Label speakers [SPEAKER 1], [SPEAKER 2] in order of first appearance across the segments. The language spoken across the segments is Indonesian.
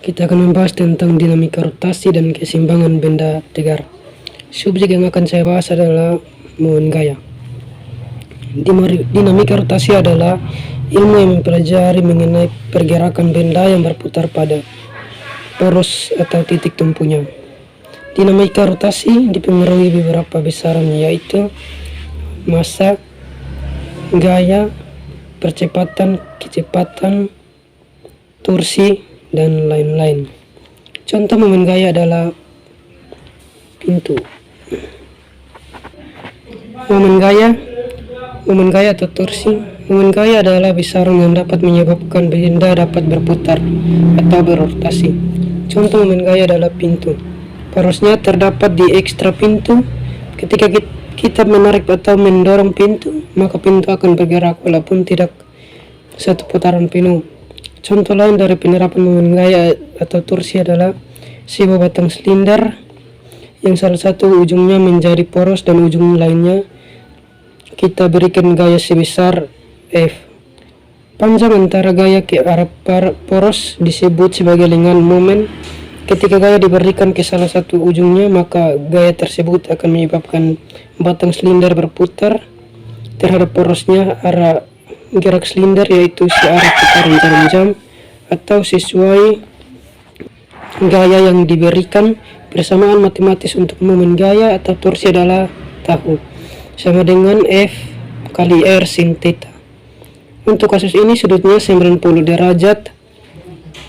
[SPEAKER 1] Kita akan membahas tentang dinamika rotasi dan keseimbangan benda tegar. Subjek yang akan saya bahas adalah momen gaya. Dinamika rotasi adalah ilmu yang mempelajari mengenai pergerakan benda yang berputar pada poros atau titik tumpunya. Dinamika rotasi dipengaruhi beberapa besaran, yaitu massa, gaya, percepatan, kecepatan, torsi, dan lain-lain. Contoh momen gaya adalah pintu. Momen gaya atau torsi. Momen gaya adalah besaran yang dapat menyebabkan benda dapat berputar atau berotasi. Contoh momen gaya adalah pintu. Porosnya terdapat di ekstra pintu. Ketika kita menarik atau mendorong pintu, maka pintu akan bergerak walaupun tidak satu putaran penuh. Contoh lain dari penerapan momen gaya atau torsi adalah sebuah batang silinder yang salah satu ujungnya menjadi poros dan ujung lainnya kita berikan gaya sebesar F. Panjang antara gaya ke arah poros disebut sebagai lenggan momen. Ketika gaya diberikan ke salah satu ujungnya, maka gaya tersebut akan menyebabkan batang silinder berputar terhadap porosnya. Arah gerak silinder yaitu searah putaran jarum jam atau sesuai gaya yang diberikan. Persamaan matematis untuk momen gaya atau torsi adalah tahu sama dengan F kali R sin theta. Untuk kasus ini sudutnya 90 derajat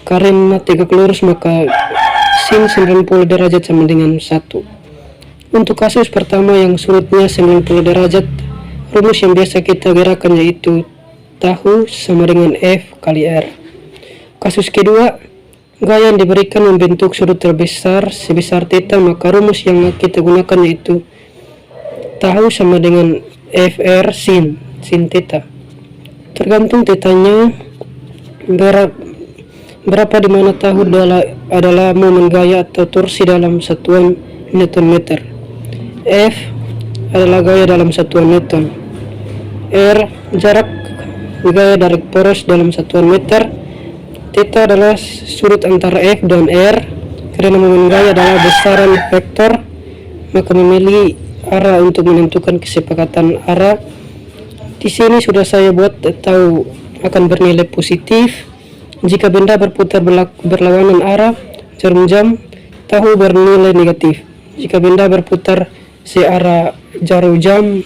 [SPEAKER 1] karena tegak lurus, maka sin 90 derajat sama dengan 1. Untuk kasus pertama yang sudutnya 90 derajat, rumus yang biasa kita gerakkan yaitu tahu sama dengan F kali R. Kasus kedua, gaya yang diberikan membentuk sudut terbesar sebesar theta, maka rumus yang kita gunakan yaitu tahu sama dengan FR sin theta. Tergantung tetanya berapa di mana tahu adalah momen gaya atau torsi dalam satuan Newton meter. F adalah gaya dalam satuan Newton. R jarak gaya dari poros dalam satuan meter. Theta adalah sudut antara F dan R. Karena momen gaya adalah besaran vektor, maka memilih arah untuk menentukan kesepakatan arah. Di sini sudah saya buat tahu akan bernilai positif jika benda berputar berlawanan arah. Jarum jam tahu bernilai negatif jika benda berputar searah jarum jam